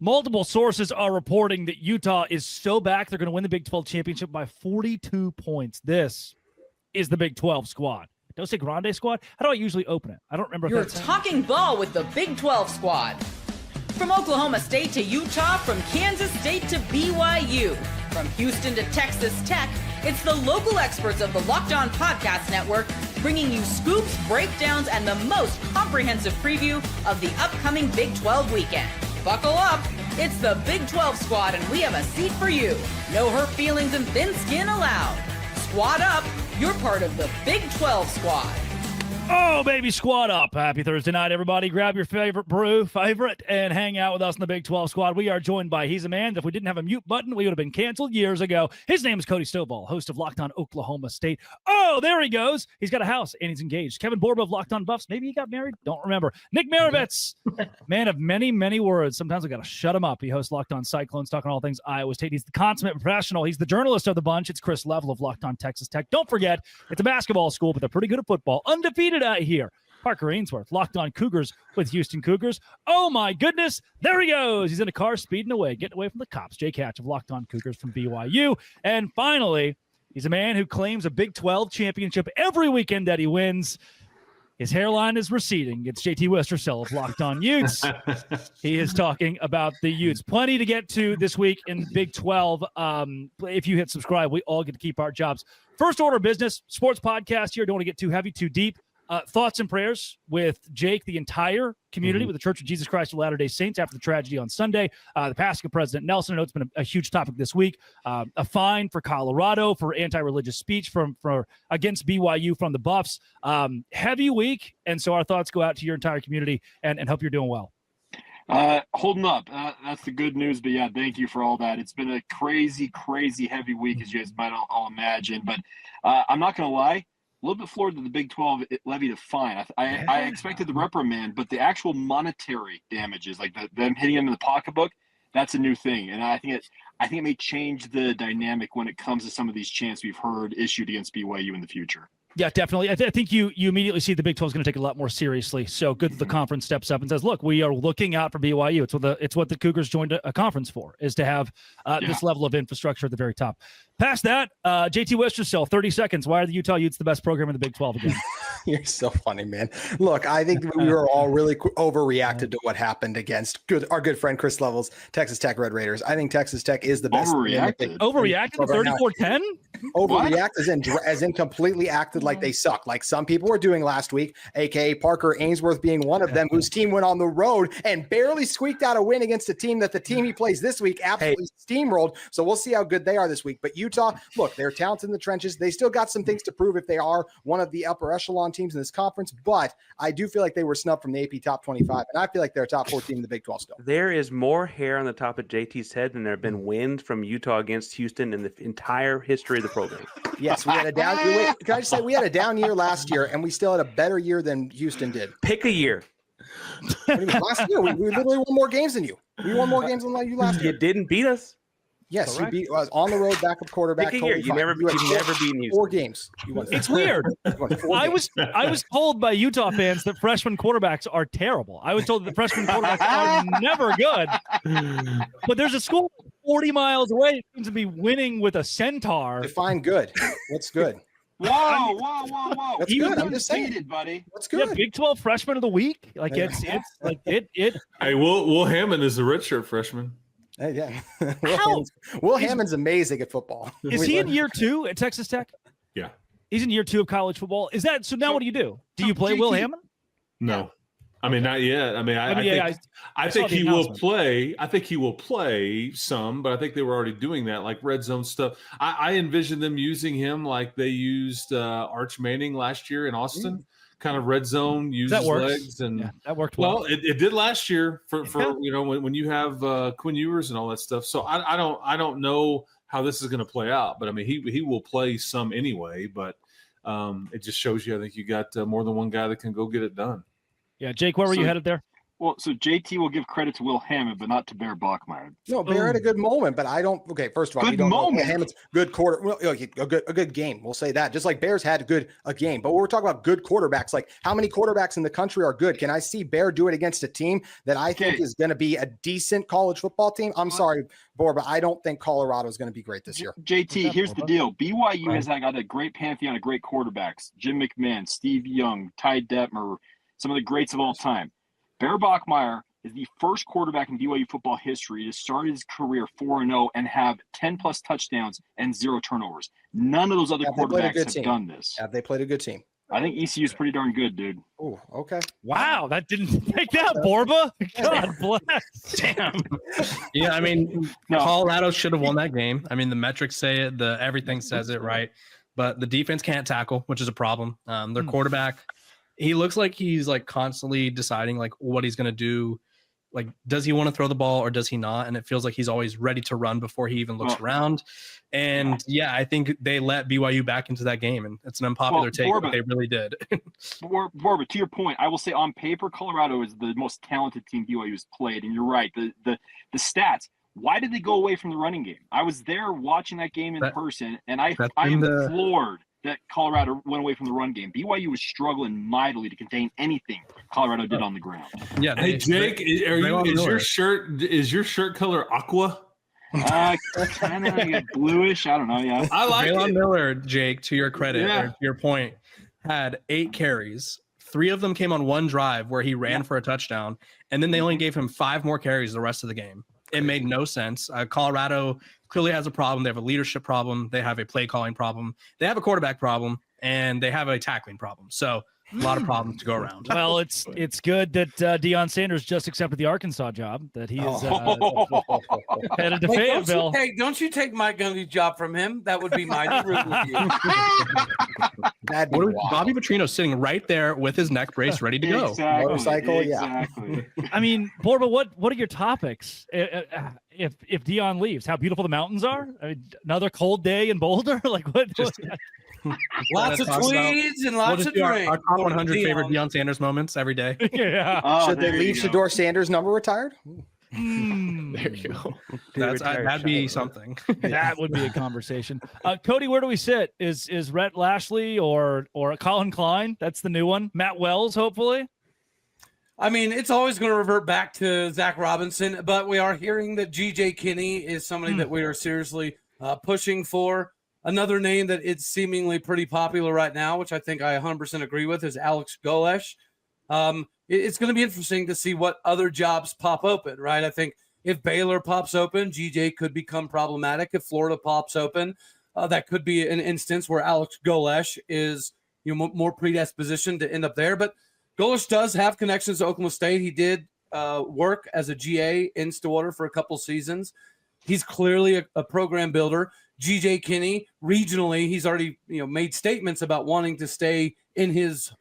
Multiple sources are reporting that Utah is so back, they're going to win the Big 12 championship by 42 points. This is the Big 12 squad. Don't say Grande squad. How do I usually open it? I don't remember. You're talking ball with the Big 12 squad. From Oklahoma State to Utah, from Kansas State to BYU, from Houston to Texas Tech, it's the local experts of the Locked On Podcast Network bringing you scoops, breakdowns, and the most comprehensive preview of the upcoming Big 12 weekend. Buckle up. It's the Big 12 squad, and we have a seat for you. No hurt feelings and thin skin allowed. Squad up. You're part of the Big 12 squad. Oh, baby, squad up. Happy Thursday night, everybody. Grab your favorite brew, and hang out with us in the Big 12 squad. We are joined by He's a Man. If we didn't have a mute button, we would have been canceled years ago. His name is Cody Stovall, host of Locked On Oklahoma State. Oh, there he goes. He's got a house, and he's engaged. Kevin Borba of Locked On Buffs. Maybe he got married. Don't remember. Nick Maravitz, man of many, many words. Sometimes we got to shut him up. He hosts Locked On Cyclones, talking all things Iowa State. He's the consummate professional. He's the journalist of the bunch. It's Chris Level of Locked On Texas Tech. Don't forget, it's a basketball school, but they're pretty good at football. Undefeated out here. Parker Ainsworth, Locked On Cougars with Houston Cougars. Oh, my goodness. There he goes. He's in a car speeding away, getting away from the cops. Jake Hatch of Locked On Cougars from BYU. And finally, he's a man who claims a Big 12 championship every weekend that he wins. His hairline is receding. It's JT Westercell of Locked On Utes. He is talking about the Utes. Plenty to get to this week in Big 12. If you hit subscribe, we all get to keep our jobs. First order of business, sports podcast here. Don't want to get too heavy, too deep. Thoughts and prayers with Jake, the entire community, with the Church of Jesus Christ of Latter-day Saints after the tragedy on Sunday, the passing of President Nelson. I know it's been a huge topic this week. A fine for Colorado for anti-religious speech for against BYU from the Buffs. Heavy week, and so our thoughts go out to your entire community and hope you're doing well. Holding up. That's the good news, but yeah, thank you for all that. It's been a crazy, crazy heavy week, as you guys might all imagine, but I'm not going to lie. A little bit floored that the Big 12 levied a fine. I expected the reprimand, but the actual monetary damages, like them hitting him in the pocketbook, that's a new thing. And I think it may change the dynamic when it comes to some of these chants we've heard issued against BYU in the future. Yeah, definitely. I think you immediately see the Big 12 is going to take it a lot more seriously. So good that the conference steps up and says, look, we are looking out for BYU. It's what the Cougars joined a conference for, is to have this level of infrastructure at the very top. Past that, JT Westercell, 30 seconds. Why are the Utah Utes the best program in the Big 12 again? You're so funny, man. Look, I think we were all really overreacted to what happened against our good friend Chris Level's Texas Tech Red Raiders. I think Texas Tech is the best. Overreacted to 34-10? Overreact as in completely acted like they suck, like some people were doing last week, a.k.a. Parker Ainsworth being one of them, whose team went on the road and barely squeaked out a win against a team that the team he plays this week absolutely steamrolled. So we'll see how good they are this week. But Utah, look, they're talented in the trenches. They still got some things to prove if they are one of the upper echelon teams in this conference. But I do feel like they were snubbed from the AP top 25, and I feel like they're a top 4 team in the Big 12 still. There is more hair on the top of JT's head than there have been wins from Utah against Houston in the entire history of the program. Yes, we had a down. Can I just say we had a down year last year, and we still had a better year than Houston did. Pick a year. Last year, we literally won more games than you. We won more games than you last year. You didn't beat us. Yes, you beat us on the road, backup quarterback. Pick a year. You've never beaten Houston. 4 games. You won. It's weird. I was told by Utah fans that freshman quarterbacks are terrible. I was told that freshman quarterbacks are never good. But there's a school 40 miles away that seems to be winning with a centaur. Define good. What's good? Whoa. That's good. I'm just saying, buddy. What's good? Yeah, Big 12 freshman of the week. Like it's like it. Hey, Will Hammond is a redshirt freshman. Hey, yeah. Will Hammond's amazing at football. Is he in year 2 at Texas Tech? Yeah. He's in year 2 of college football. Is that so? Now what do you do? Do you play Will Hammond? No. I mean, not yet. I mean, I think he will play. I think he will play some, but I think they were already doing that, like red zone stuff. I envision them using him like they used Arch Manning last year in Austin. Kind of red zone, use his legs, and that worked well. Well, it did last year for when you have Quinn Ewers and all that stuff. So I don't know how this is going to play out, but I mean he will play some anyway. But it just shows you, I think you got more than one guy that can go get it done. Yeah, Jake, where were you headed there? Well, so JT will give credit to Will Hammond, but not to Bear Bachmeier. No, Bear had a good moment, but I don't. Okay, first of all, Good we don't moment. know Hammond's good quarter. Well, a good game. We'll say that. Just like Bears had a game, but we're talking about good quarterbacks. Like how many quarterbacks in the country are good? Can I see Bear do it against a team that I think is going to be a decent college football team? I'm sorry, Bor, but I don't think Colorado is going to be great this year. JT, here's the deal. BYU has got a great pantheon of great quarterbacks. Jim McMahon, Steve Young, Ty Detmer, some of the greats of all time. Bear Bachmeier is the first quarterback in BYU football history to start his career 4-0 and have 10-plus touchdowns and 0 turnovers. None of those other quarterbacks have done this. Have they played a good team? I think ECU is pretty darn good, dude. Oh, okay. Wow, that didn't take that, Borba. God bless. Damn. Yeah, I mean, Colorado should have won that game. I mean, the metrics say it, everything says it, right? But the defense can't tackle, which is a problem. Their quarterback, he looks like he's like constantly deciding like what he's going to do. Like, does he want to throw the ball or does he not? And it feels like he's always ready to run before he even looks around. And yeah, I think they let BYU back into that game, and it's an unpopular take, but they really did. Borba, to your point, I will say on paper, Colorado is the most talented team BYU has played, and you're right. The stats. Why did they go away from the running game? I was there watching that game in person, and I am floored that Colorado went away from the run game. BYU was struggling mightily to contain anything Colorado did on the ground. Yeah. Hey, Jake, is your shirt color aqua? Kind of bluish. I don't know. Yeah, I like Braylon it. Miller, Jake, to your credit, or to your point, had 8 carries. 3 of them came on one drive where he ran for a touchdown, and then they only gave him 5 more carries the rest of the game. It made no sense. Colorado clearly has a problem. They have a leadership problem. They have a play calling problem. They have a quarterback problem, and they have a tackling problem. So a lot of problems to go around. Well, it's good that Deion Sanders just accepted the Arkansas job, that he is headed to Fayetteville. Don't you take Mike Gundy's job from him? That would be mighty rude with you. Bobby Petrino sitting right there with his neck brace ready to go. Exactly. Motorcycle, exactly. I mean, Borba, what are your topics if Deion leaves? How beautiful the mountains are? I mean, another cold day in Boulder? Like what? Lots of tweeds and lots of our top 100 favorite Deion Sanders moments every day. Yeah. Should they leave Shedeur Sanders' number retired? There you go. That'd be something. That would be a conversation. Cody, where do we sit? Is Rhett Lashley or Colin Klein? That's the new one. Matt Wells, hopefully. I mean, it's always going to revert back to Zach Robinson, but we are hearing that GJ Kinney is somebody that we are seriously pushing for. Another name that is seemingly pretty popular right now, which I think I 100% agree with, is Alex Golesh. It's going to be interesting to see what other jobs pop open, right? I think if Baylor pops open, GJ could become problematic. If Florida pops open, that could be an instance where Alex Golesh is more predispositioned to end up there. But Golesh does have connections to Oklahoma State. He did work as a GA in Stillwater for a couple seasons. He's clearly a program builder. GJ Kinney, regionally, he's already made statements about wanting to stay in his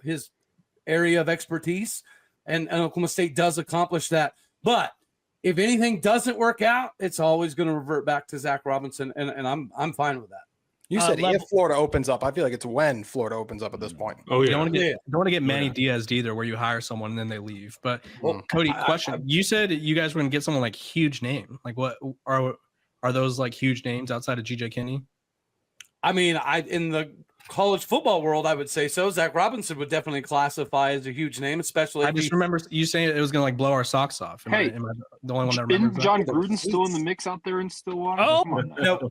area of expertise, and Oklahoma State does accomplish that. But if anything doesn't work out, it's always going to revert back to Zach Robinson, and I'm fine with that. You said if Florida opens up. I feel like it's when Florida opens up at this point. Oh yeah. You don't want to get Manny Diaz either, where you hire someone and then they leave. But Cody, question: you said you guys were going to get someone like huge name. Like what are those like huge names outside of GJ Kinney? I mean, in the college football world, I would say so. Zach Robinson would definitely classify as a huge name, especially. I just remember you saying it was going to like blow our socks off. Am I the only one that remembers Isn't John Gruden still in the mix out there in Stillwater? Oh, no.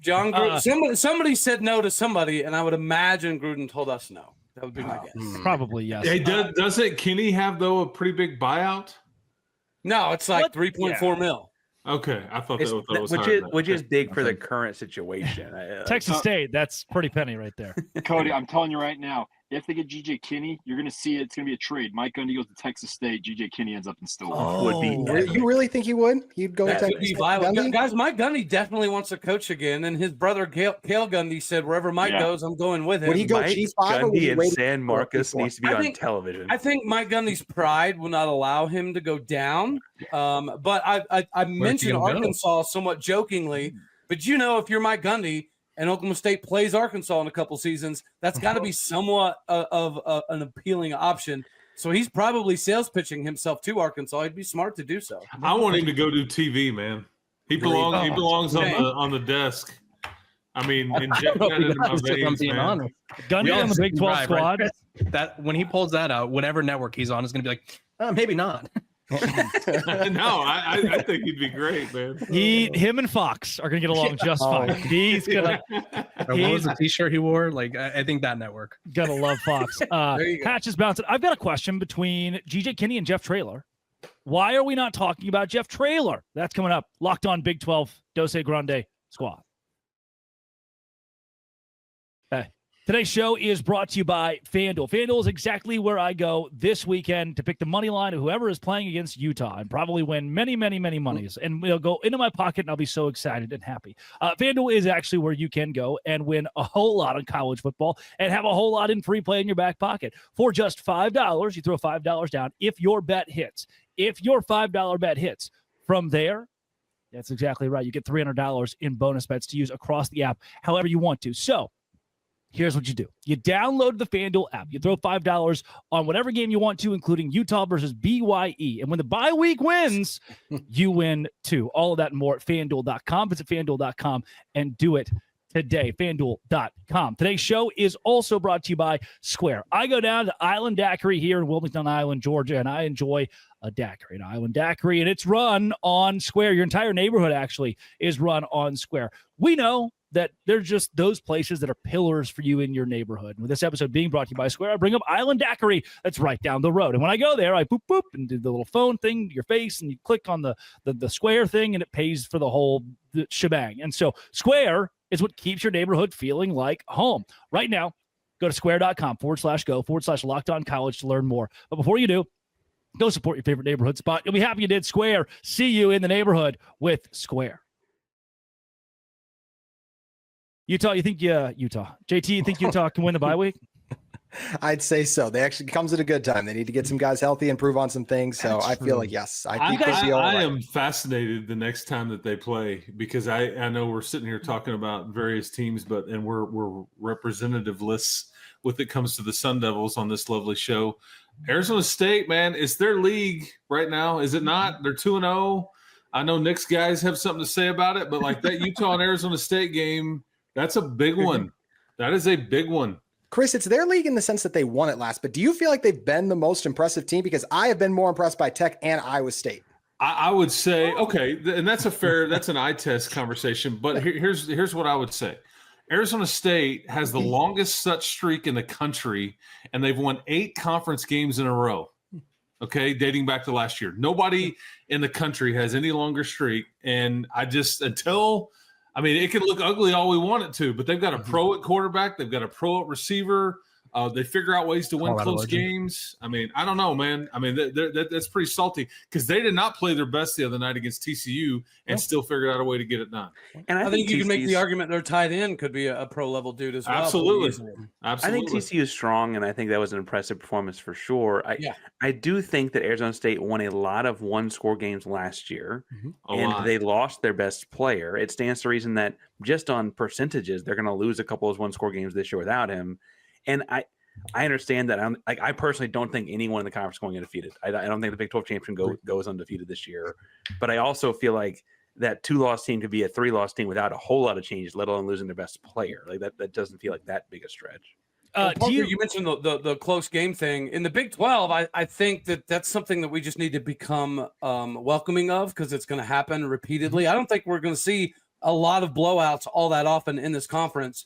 John Gruden. Somebody said no to somebody, and I would imagine Gruden told us no. That would be my guess. Probably yes. Hey, doesn't Kinney have though a pretty big buyout? No, it's like 3.4 mil. Okay, I thought that was which is big for the current situation. Texas State, that's pretty penny right there. Cody, I'm telling you right now, if they get GJ Kinney, you're going to see it's going to be a trade. Mike Gundy goes to Texas State. GJ Kinney ends up in Stillwater. You really think he would? He'd go to Texas State? Guys, Mike Gundy definitely wants to coach again, and his brother Cale Gundy said, "Wherever Mike goes, I'm going with him." Would he go Mike G5? Gundy and San Marcos needs to be on television. I think Mike Gundy's pride will not allow him to go down. But I mentioned Arkansas somewhat jokingly, but if you're Mike Gundy and Oklahoma State plays Arkansas in a couple seasons, that's got to be somewhat of an appealing option. So he's probably sales pitching himself to Arkansas. He'd be smart to do so. I want him to go do TV, man. He belongs on the desk. I mean, inject that into my veins, man. Gundy on the Big 12 squad. Right? That when he pulls that out, whatever network he's on is going to be like, maybe not. No, I think he'd be great, man. Him and Fox are gonna get along just fine. He's gonna. What was the T-shirt he wore? Like, I think that network. Gotta love Fox. Hatch is bouncing. I've got a question between GJ Kinney and Jeff Traylor. Why are we not talking about Jeff Traylor? That's coming up. Locked on Big 12 Dose Grande squad. Hey. Today's show is brought to you by FanDuel. FanDuel is exactly where I go this weekend to pick the money line of whoever is playing against Utah and probably win many, many, many monies. And it'll go into my pocket and I'll be so excited and happy. FanDuel is actually where you can go and win a whole lot on college football and have a whole lot in free play in your back pocket. For just $5, you throw $5 down if your bet hits. If your $5 bet hits, from there, that's exactly right. You get $300 in bonus bets to use across the app however you want to. So, here's what you do. You download the FanDuel app. You throw $5 on whatever game you want to, including Utah versus BYU. And when the bye week wins, you win too. All of that and more at FanDuel.com. Visit FanDuel.com and do it today. FanDuel.com. Today's show is also brought to you by Square. I go down to Island Daiquiri here in Wilmington Island, Georgia, and I enjoy a daiquiri, an Island Daiquiri, and it's run on Square. Your entire neighborhood actually is run on Square. We know that they're just those places that are pillars for you in your neighborhood. And with this episode being brought to you by Square, I bring up Island Daiquiri that's right down the road. And when I go there, I boop, boop, and do the little phone thing to your face, and you click on the Square thing, and it pays for the whole shebang. And so Square is what keeps your neighborhood feeling like home. Right now, go to square.com/go/LockedOnCollege to learn more. But before you do, go support your favorite neighborhood spot. You'll be happy you did. Square. See you in the neighborhood with Square. Utah, JT, you think Utah can win the bye week? I'd say so. They actually comes at a good time. They need to get some guys healthy, improve on some things. So I feel like, yes, I think they'll be all right. I am fascinated the next time that they play because I know we're sitting here talking about various teams, and we're representativeless when it comes to the Sun Devils on this lovely show. Arizona State, man, it's their league right now, is it not? They're 2-0. I know Nick's guys have something to say about it, but like that Utah and Arizona State game, that's a big one. That is a big one. Chris, it's their league in the sense that they won it last, but do you feel like they've been the most impressive team? Because I have been more impressed by Tech and Iowa State. I would say, okay, and that's an eye test conversation, but here's what I would say. Arizona State has the longest such streak in the country, and they've won 8 conference games in a row, okay, dating back to last year. Nobody in the country has any longer streak, and it can look ugly all we want it to, but they've got a pro at quarterback. They've got a pro at receiver. They figure out ways to win close games. I mean, I don't know, man. I mean, that's pretty salty because they did not play their best the other night against TCU and still figured out a way to get it done. And I think you can make the argument their tight end could be a pro level dude as well. Absolutely. I think TCU is strong, and I think that was an impressive performance for sure. I do think that Arizona State won a lot of one-score games last year, and they lost their best player. It stands to reason that just on percentages, they're going to lose a couple of one-score games this year without him. And I understand that. I personally don't think anyone in the conference is going undefeated. I don't think the Big 12 champion goes undefeated this year. But I also feel like that 2-loss team could be a 3-loss team without a whole lot of changes, let alone losing their best player. Like that doesn't feel like that big a stretch. Parker, you mentioned the close game thing in the Big 12. I think that's something that we just need to become welcoming of because it's going to happen repeatedly. I don't think we're going to see a lot of blowouts all that often in this conference.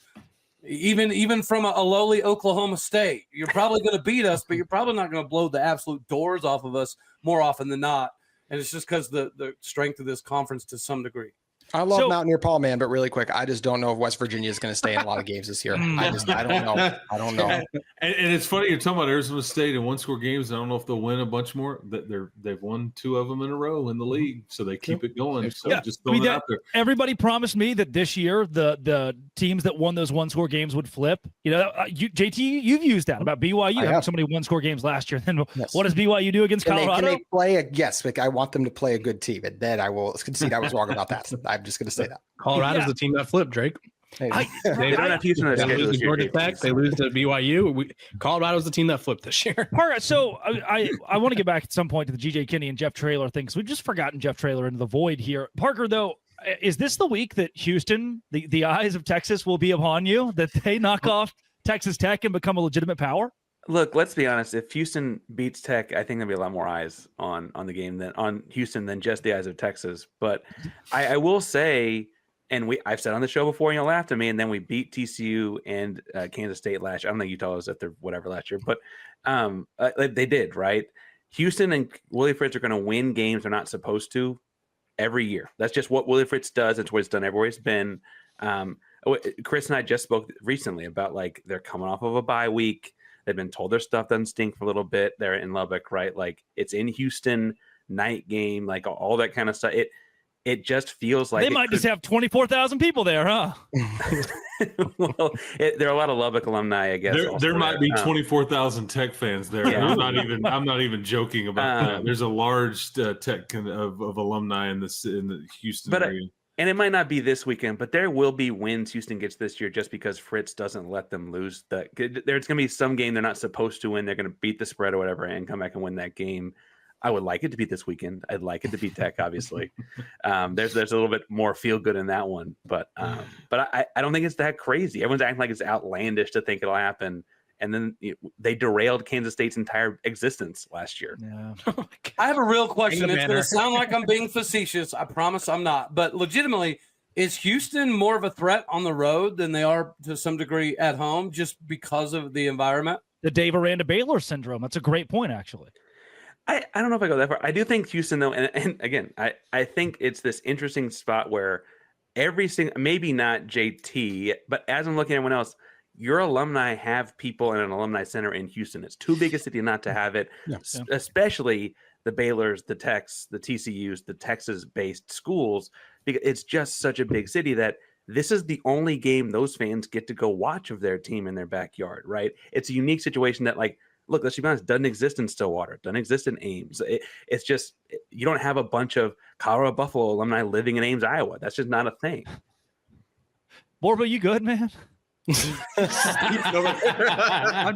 Even from a lowly Oklahoma State, you're probably going to beat us, but you're probably not going to blow the absolute doors off of us more often than not. And it's just because the strength of this conference to some degree. I love Mountaineer Paul, man, but really quick, I just don't know if West Virginia is going to stay in a lot of games this year. I don't know. I don't know. And it's funny you're talking about Arizona State in one-score games. I don't know if they'll win a bunch more. They've won 2 of them in a row in the league, so they keep it going. So just throwing it out there. Everybody promised me that this year the teams that won those one-score games would flip. JT, you've used that about BYU having so many one-score games last year. Then what does BYU do against Colorado? Can they play yes, I want them to play a good team, and then I will concede I was wrong about that. I'm just going to say that. Colorado's the team that flipped, Drake. They don't have Houston on their schedule this year. Georgia Tech, they lose to BYU. Colorado's the team that flipped this year. All right, so I want to get back at some point to the G.J. Kinney and Jeff Traylor thing, because we've just forgotten Jeff Traylor into the void here. Parker, though, is this the week that Houston, the eyes of Texas, will be upon you, that they knock off Texas Tech and become a legitimate power? Look, let's be honest. If Houston beats Tech, I think there'll be a lot more eyes on the game than on Houston than just the eyes of Texas. But I will say, and I've said on the show before, laughed at me, and then we beat TCU and Kansas State last year. I don't think Utah was at their whatever last year, but they did, right? Houston and Willie Fritz are going to win games they're not supposed to every year. That's just what Willie Fritz does. It's what he's done everywhere he's been. Chris and I just spoke recently about they're coming off of a bye week. They've been told their stuff doesn't stink for a little bit. They're in Lubbock, right? It's in Houston, night game, all that kind of stuff. It just feels like they might just have 24,000 people there, huh? Well, there are a lot of Lubbock alumni, I guess. There might be 24,000 Tech fans there. Yeah. I'm not even joking about that. There's a large Tech of alumni in the Houston area. And it might not be this weekend, but there will be wins Houston gets this year just because Fritz doesn't let them lose. There's going to be some game they're not supposed to win. They're going to beat the spread or whatever and come back and win that game. I would like it to be this weekend. I'd like it to be Tech, obviously. There's a little bit more feel good in that one, but I don't think it's that crazy. Everyone's acting like it's outlandish to think it'll happen. And then they derailed Kansas State's entire existence last year. Yeah. I have a real question. It's going to sound like I'm being facetious. I promise I'm not. But legitimately, is Houston more of a threat on the road than they are to some degree at home just because of the environment? The Dave Aranda Baylor syndrome. That's a great point, actually. I don't know if I go that far. I do think Houston, though, and again, I think it's this interesting spot where every single, maybe not JT, but as I'm looking at everyone else, your alumni have people in an alumni center in Houston. It's too big a city not to have it, especially the Baylors, the Techs, the TCUs, the Texas-based schools. Because it's just such a big city that this is the only game those fans get to go watch of their team in their backyard, right? It's a unique situation that, look, let's be honest, doesn't exist in Stillwater, doesn't exist in Ames. It's just, you don't have a bunch of Colorado Buffalo alumni living in Ames, Iowa. That's just not a thing. Borba, you good, man? I'm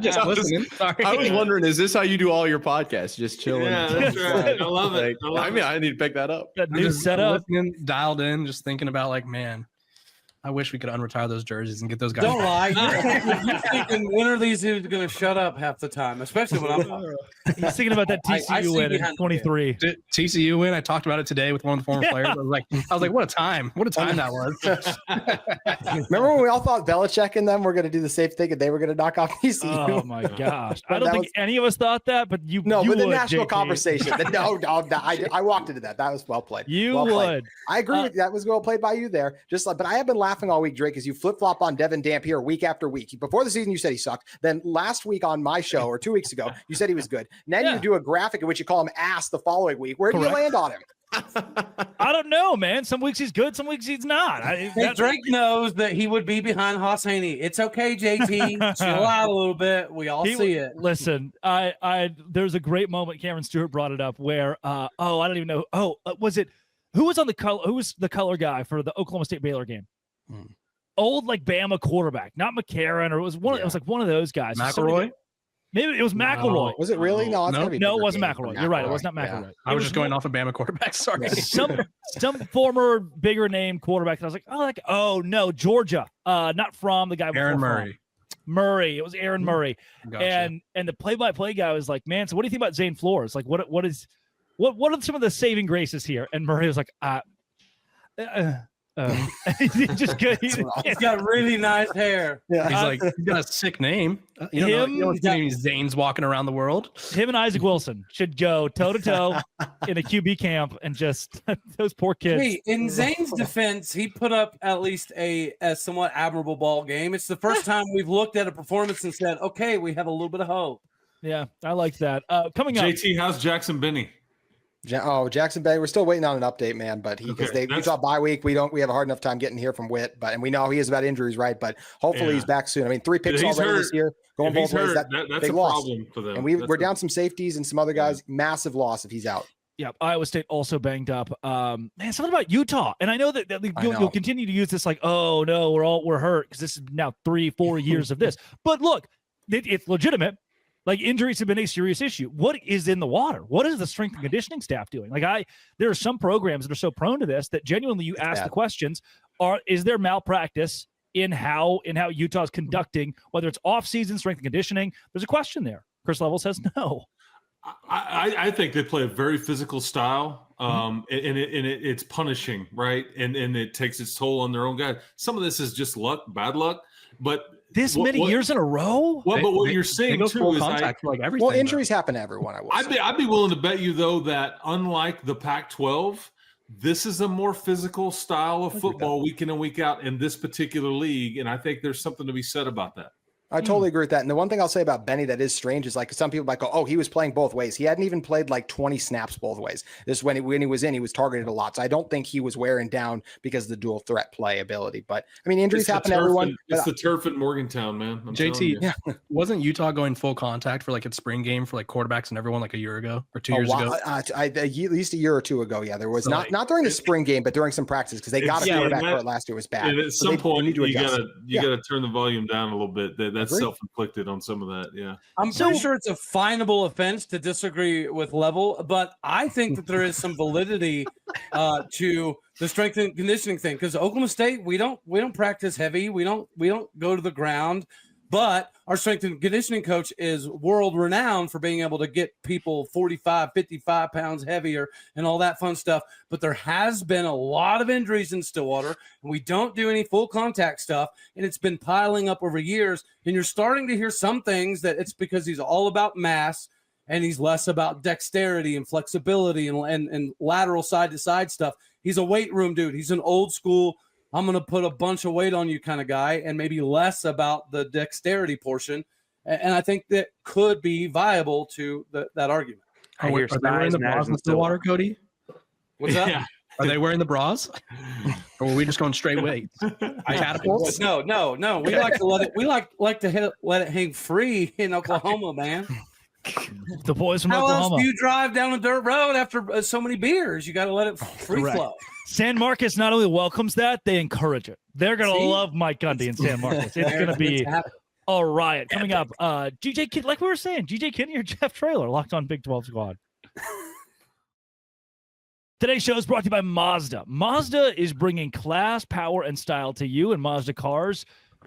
just listening. Sorry. I was wondering, is this how you do all your podcasts? Just chilling? Yeah, that's right. I love it. I need to pick that up. That new setup. Dialed in, just thinking about man, I wish we could unretire those jerseys and get those guys. Don't lie. You're thinking, when are these dudes going to shut up half the time? Especially when I'm. He's thinking about that TCU win in 23. TCU win. I talked about it today with one of the former players. I was like, what a time! What a time that was. Remember when we all thought Belichick and them were going to do the safe thing and they were going to knock off TCU? Oh my gosh! I don't think any of us thought that, but you. No, you but the would, national JT. conversation. I walked into that. That was well played. You well would. Played. I agree with you. That was well played by you there. But I have been laughing all week, Drake, as you flip flop on Devin Dampier week after week. Before the season, you said he sucked. Then last week on my show, or 2 weeks ago, you said he was good. Then you do a graphic in which you call him ass the following week. Where do you land on him? I don't know, man. Some weeks he's good, some weeks he's not. Drake knows that he would be behind Haas Haney. It's okay, JT. Chill out a little bit. We all see it. Listen, there's a great moment. Cameron Stewart brought it up where, I don't even know. Was it who was on the color? Who was the color guy for the Oklahoma State Baylor game? Old Bama quarterback, not McCarron, or it was one. It was one of those guys. McElroy. Maybe it was McElroy. Was it really? No, it wasn't McElroy. You're right. It was not McElroy. I was just going off of Bama quarterback. Sorry. Some former bigger name quarterback. I was like, no, Georgia. Not from the guy. Aaron Murray. Murray. It was Aaron Murray. Gotcha. And the play-by-play guy was like, man, so what do you think about Zane Flores? What are some of the saving graces here? And Murray was like, he's got really nice hair. Yeah. He's he's got a sick name. Zane's walking around the world. Him and Isaac Wilson should go toe-to-toe in a QB camp and just those poor kids. Hey, in Zane's defense, he put up at least a somewhat admirable ball game. It's the first time we've looked at a performance and said, okay, we have a little bit of hope. Yeah, I like that. Coming up. JT, how's Jackson Benny? Jackson Bay, we're still waiting on an update, man. But we thought bye week. We have a hard enough time getting here from Witt, and we know he is about injuries, right? But hopefully he's back soon. I mean, 3 picks already this year, going both ways. That's a problem for them. And we're down some safeties and some other guys. Massive loss if he's out. Yeah, Iowa State also banged up. Man, something about Utah, and I know that you'll continue to use this like, oh no, we're hurt because this is now 3-4 years of this. But look, it's legitimate. Like injuries have been a serious issue. What is in the water? What is the strength and conditioning staff doing? Like there are some programs that are so prone to this that genuinely you ask the questions: is there malpractice in how Utah's conducting, whether it's off-season strength and conditioning? There's a question there. Chris Level says no. I think they play a very physical style, and it's punishing, right? And it takes its toll on their own guys. Some of this is just luck, bad luck, but this many years in a row. Well, but what you're saying too is like everything. Well, injuries happen to everyone. I'd be willing to bet you though that unlike the Pac-12, this is a more physical style of football week in and week out in this particular league, and I think there's something to be said about that. I totally agree with that. And the one thing I'll say about Benny that is strange is like some people might go, oh, he was playing both ways. He hadn't even played like 20 snaps both ways. This when he was in, he was targeted a lot. So I don't think he was wearing down because of the dual threat play ability. But I mean, injuries happen to everyone. It's the turf at Morgantown, man. JT, wasn't Utah going full contact for like its spring game for like quarterbacks and everyone like a year ago or 2 years ago? At least a year or two ago. Yeah, there was not during the spring game, but during some practices because they got a quarterback hurt last year. It was bad. And at some point, you gotta turn the volume down a little bit. That's self-inflicted on some of that. Yeah, I'm pretty sure it's a finable offense to disagree with Level, but I think that there is some validity to the strength and conditioning thing because Oklahoma State we don't practice heavy, we don't go to the ground, but our strength and conditioning coach is world renowned for being able to get people 45, 55 pounds heavier and all that fun stuff. But there has been a lot of injuries in Stillwater, and we don't do any full contact stuff, and it's been piling up over years. And you're starting to hear some things that it's because he's all about mass and he's less about dexterity and flexibility and lateral side to side stuff. He's a weight room dude. He's an old school, I'm going to put a bunch of weight on you kind of guy, and maybe less about the dexterity portion. And I think that could be viable to that argument. Are they wearing the bras in Stillwater, Cody? What's that? Yeah. Are they wearing the bras? Or are we just going straight weights? Catapults? No. We like to let it. We like to let it hang free in Oklahoma, man. The boys from How Oklahoma. How else do you drive down a dirt road after so many beers? You got to let it free flow. San Marcos not only welcomes that, they encourage it. They're going to love Mike Gundy in San Marcos. It's going to be a riot. Coming up, GJ Kinney, like we were saying, GJ Kinney or Jeff Traylor, locked on Big 12 Squad. Today's show is brought to you by Mazda. Mazda is bringing class, power, and style to you, and Mazda cars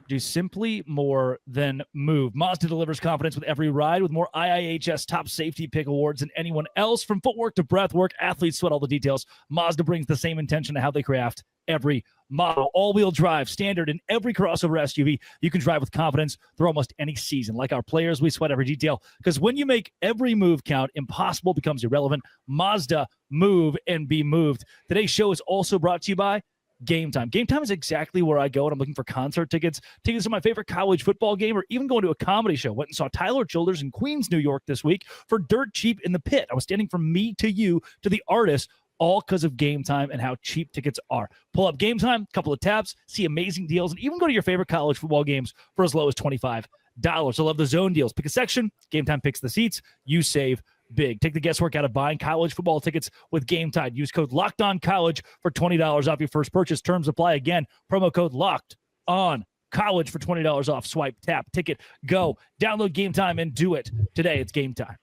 do simply more than move. Mazda delivers confidence with every ride with more IIHS top safety pick awards than anyone else. From footwork to breath work, athletes sweat all the details. Mazda brings the same intention to how they craft every model. All-wheel drive, standard in every crossover SUV. You can drive with confidence through almost any season. Like our players, we sweat every detail because when you make every move count, impossible becomes irrelevant. Mazda, move and be moved. Today's show is also brought to you by Game Time. Game Time is exactly where I go when I'm looking for concert tickets to my favorite college football game, or even going to a comedy show. Went and saw Tyler Childers in Queens, New York this week for Dirt Cheap in the Pit. I was standing from me to you to the artist, all because of Game Time and how cheap tickets are. Pull up Game Time, couple of tabs, see amazing deals, and even go to your favorite college football games for as low as $25. I love the zone deals. Pick a section, Game Time picks the seats, you save big. Take the guesswork out of buying college football tickets with Game Time. Use code LOCKEDONCollege for $20 off your first purchase. Terms apply. Again, promo code LOCKEDONCollege for $20 off. Swipe, tap, ticket, go. Download Game Time and do it today. It's Game Time.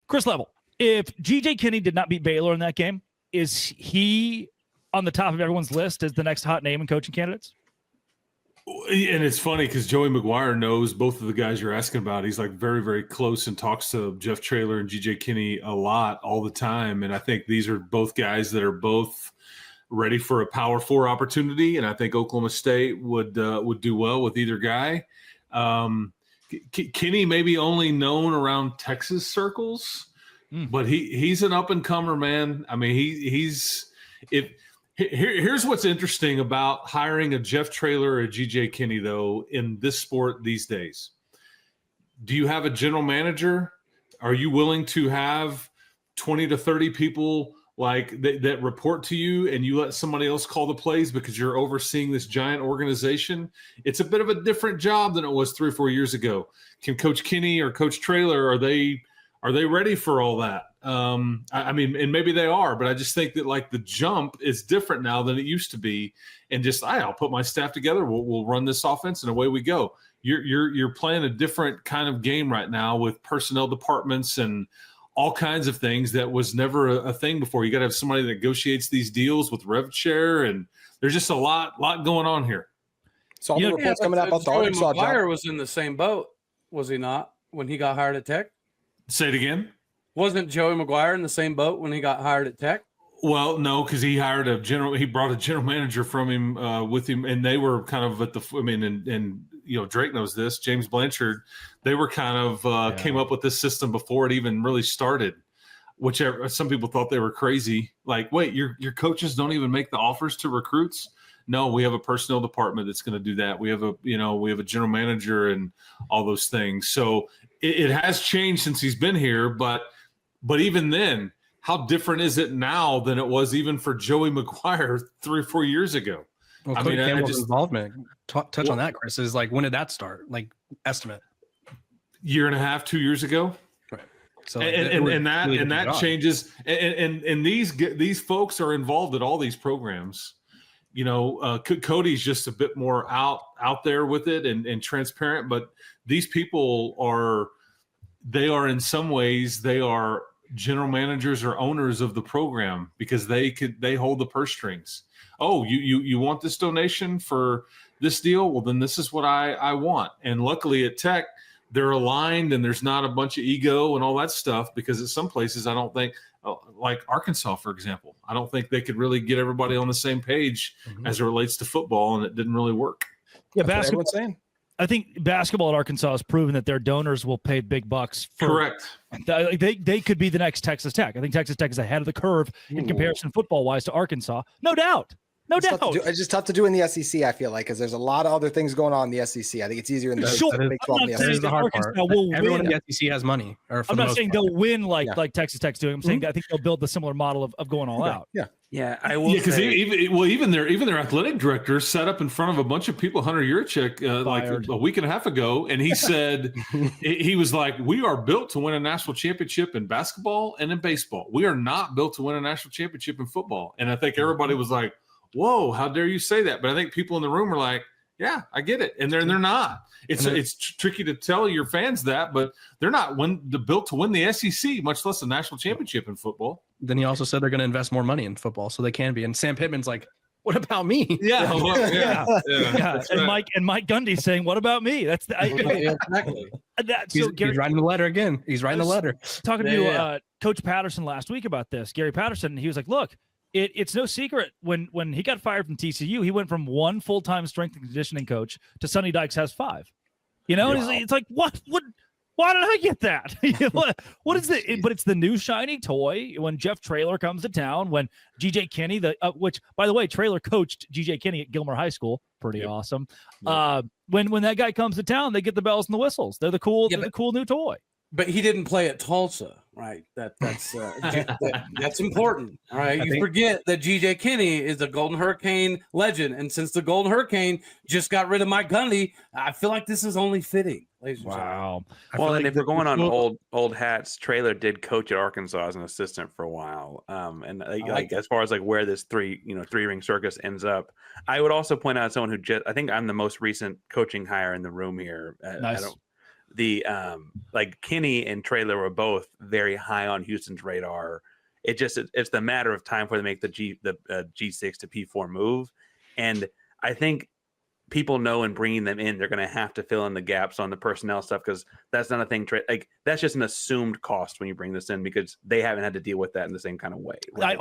Chris Level, if GJ Kinney did not beat Baylor in that game, is he on the top of everyone's list as the next hot name in coaching candidates? And it's funny because Joey McGuire knows both of the guys you're asking about. He's like very, very close and talks to Jeff Traylor and GJ Kinney a lot all the time. And I think these are both guys that are both ready for a Power 4 opportunity. And I think Oklahoma State would do well with either guy. Kinney may be only known around Texas circles, but he's an up and comer, man. I mean, Here's what's interesting about hiring a Jeff Traylor or a GJ Kinney, though, in this sport these days. Do you have a general manager? Are you willing to have 20 to 30 people like that report to you, and you let somebody else call the plays because you're overseeing this giant organization? It's a bit of a different job than it was 3 or 4 years ago. Can Coach Kinney or Coach Traylor, are Are they ready for all that? I mean, and maybe they are, but I just think that like the jump is different now than it used to be. And just, I'll put my staff together. We'll run this offense and away we go. You're playing a different kind of game right now with personnel departments and all kinds of things that was never a thing before. You got to have somebody that negotiates these deals with rev share, and there's just a lot going on here. So all the reports coming out about the Arkansas McGuire was in the same boat, was he not, when he got hired at Tech? Say it again. Wasn't Joey McGuire in the same boat when he got hired at Tech? Well, no, because he hired he brought a general manager from him with him, and they were kind of at the. I mean, and Drake knows this. James Blanchard, they were kind of came up with this system before it even really started. Whichever some people thought they were crazy. Like, wait, your coaches don't even make the offers to recruits? No, we have a personnel department that's going to do that. We have a general manager and all those things. So it has changed since he's been here, but even then, how different is it now than it was even for Joey McGuire 3 or 4 years ago? Well, Cody Campbell's involvement, touch on that, Chris, is like, when did that start? Like, estimate. Year and a half, 2 years ago. Right. So that changes. And these folks are involved in all these programs. Cody's just a bit more out there with it and transparent, but these people are in some ways, they are general managers or owners of the program because they hold the purse strings. Oh, you want this donation for this deal? Well, then this is what I want. And luckily at Tech, they're aligned and there's not a bunch of ego and all that stuff, because at some places, I don't think, like Arkansas, for example, I don't think they could really get everybody on the same page as it relates to football, and it didn't really work. Yeah, basketball. I think basketball at Arkansas has proven that their donors will pay big bucks. Correct. They could be the next Texas Tech. I think Texas Tech is ahead of the curve in comparison football-wise to Arkansas. No doubt. It's just tough to do in the SEC, I feel like, because there's a lot of other things going on in the SEC. I think it's easier in the Big 12 and the SEC. The hard part. Everyone in the SEC has money. I'm not saying they'll win like Texas Tech's doing. I'm saying that I think they'll build the similar model of going all out. Yeah, I will. Because even their athletic director sat up in front of a bunch of people, Hunter Yurchek, like a week and a half ago, and he said he was like, "We are built to win a national championship in basketball and in baseball. We are not built to win a national championship in football." And I think everybody was like, "Whoa, how dare you say that?" But I think people in the room are like, "Yeah, I get it," and they're not. It's tricky to tell your fans that, but they're not built to win the SEC, much less a national championship in football. Then he also said they're going to invest more money in football, so they can be. And Sam Pittman's like, "What about me?" Yeah. And Mike Gundy saying, "What about me?" That's exactly. He's writing the letter again. He's writing the letter. Talking to Coach Patterson last week about this, Gary Patterson, he was like, "Look, it's no secret when he got fired from TCU, he went from 1 full-time strength and conditioning coach to Sonny Dykes has 5. It's like, what? Why did I get that? What is it? But it's the new shiny toy when Jeff Traylor comes to town, when GJ Kinney, which, by the way, Traylor coached GJ Kinney at Gilmer High School. Pretty awesome. When that guy comes to town, they get the bells and the whistles. They're the cool new toy. But he didn't play at Tulsa, right? That's important. All right. You forget that GJ Kinney is a Golden Hurricane legend. And since the Golden Hurricane just got rid of Mike Gundy, I feel like this is only fitting. Wow. Well, and if we're going on old hats, Traylor did coach at Arkansas as an assistant for a while. As far as like where this three-ring circus ends up, I would also point out someone who I think I'm the most recent coaching hire in the room here. Nice. Kinney and Traylor were both very high on Houston's radar. It's the matter of time for them to make the G6 to P4 move, and I think people know in bringing them in, they're going to have to fill in the gaps on the personnel stuff, because that's not a thing. That's just an assumed cost when you bring this in, because they haven't had to deal with that in the same kind of way. Right?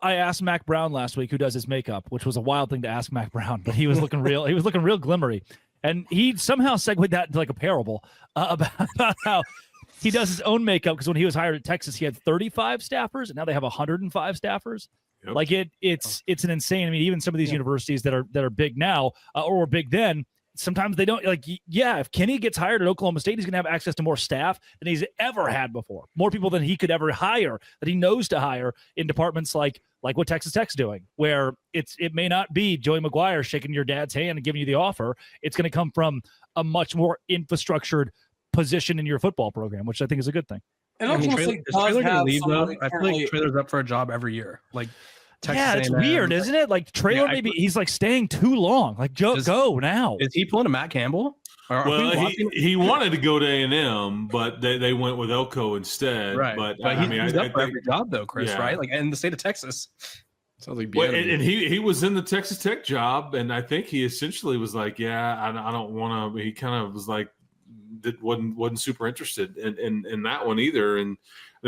I asked Mac Brown last week, who does his makeup, which was a wild thing to ask Mac Brown, but he was looking real. He was looking real glimmery. And he somehow segued that into like a parable about how he does his own makeup, because when he was hired at Texas, he had 35 staffers, and now they have 105 staffers. Yep. Like it's an insane. I mean, even some of these universities that are big now or were big then, sometimes they don't if Kenny gets hired at Oklahoma State, he's going to have access to more staff than he's ever had before. More people than he could ever hire, that he knows to hire in departments like what Texas Tech's doing, where it may not be Joey McGuire shaking your dad's hand and giving you the offer. It's going to come from a much more infrastructured position in your football program, which I think is a good thing. And Oklahoma State does have leave, though. I feel like currently- Traylor's up for a job every year. Like, Texas Yeah, it's A&M. weird, isn't it? Like Traylor, maybe he's like staying too long. Like, go now. Is he pulling a Matt Campbell? Well, he wanted to go to A&M, but they went with Elko instead. Right. But he's up for every job, though, Chris. Yeah. Right? Like in the state of Texas. Sounds like and he was in the Texas Tech job, and I think he essentially was like, yeah, I don't want to. He kind of was like, that wasn't super interested in that one either, and.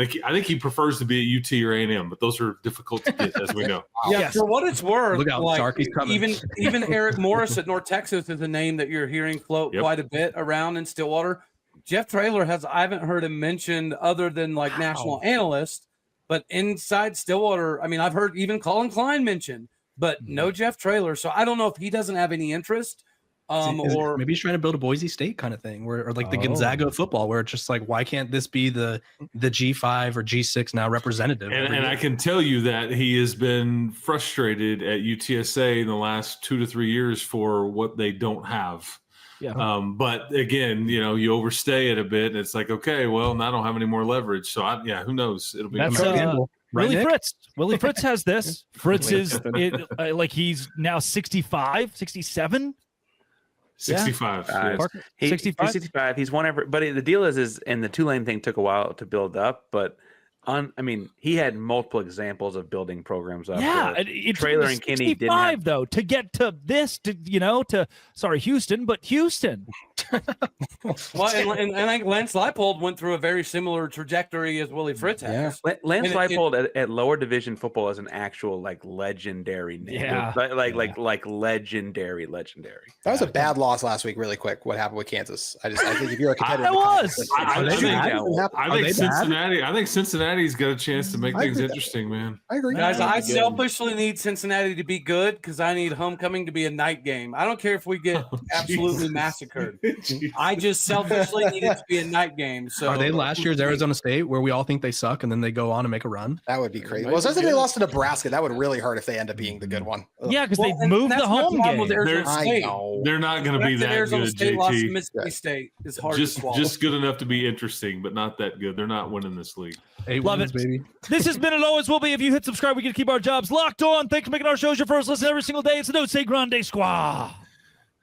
I think he prefers to be at UT or A&M, but those are difficult to get, as we know. Yeah, yes. For what it's worth, look out, Sharky's coming. Even Eric Morris at North Texas is a name that you're hearing float quite a bit around in Stillwater. Jeff Traylor I haven't heard him mentioned other than like national analyst, but inside Stillwater, I mean, I've heard even Colin Klein mentioned, but no Jeff Traylor. So I don't know if he doesn't have any interest. Or maybe he's trying to build a Boise State kind of thing, or like the Gonzaga of football, where it's just like, why can't this be the G5 or G6 now representative? And I can tell you that he has been frustrated at UTSA in the last 2 to 3 years for what they don't have. Yeah. But again, you overstay it a bit, and it's like, okay, well, now I don't have any more leverage. So who knows? It'll be. Willie Fritz. Willie Fritz has this. Fritz is like he's now 65, 67. 65. He's 65. 65. He's won every. But the deal is, and the Tulane thing took a while to build up. But he had multiple examples of building programs up. Yeah, Traylor and Kinney didn't have, though to get to this. Houston, but Houston. Well, and I think Lance Leipold went through a very similar trajectory as Willie Fritz has. Yeah. Lance Leipold at lower division football is an actual like legendary name. Yeah. Like legendary. That was a bad loss last week. Really quick, what happened with Kansas? I think if you're a competitor, I think Cincinnati's got a chance to make things interesting, man. I agree, guys. I selfishly need Cincinnati to be good because I need homecoming to be a night game. I don't care if we get absolutely massacred. I just selfishly need it to be a night game. So are they last year's Arizona State, where we all think they suck and then they go on and make a run? That would be crazy. Well, especially if they lost to Nebraska, that would really hurt if they end up being the good one. Yeah, because they moved the home game. They're not going to be that Arizona good. State JT. lost to Mississippi State is hard to swallow. Just good enough to be interesting, but not that good. They're not winning this league. Love it, baby. This has been and always will be. If you hit subscribe, we can keep our jobs locked on. Thanks for making our shows your first listen every single day. It's the Don't Say Grande Squad.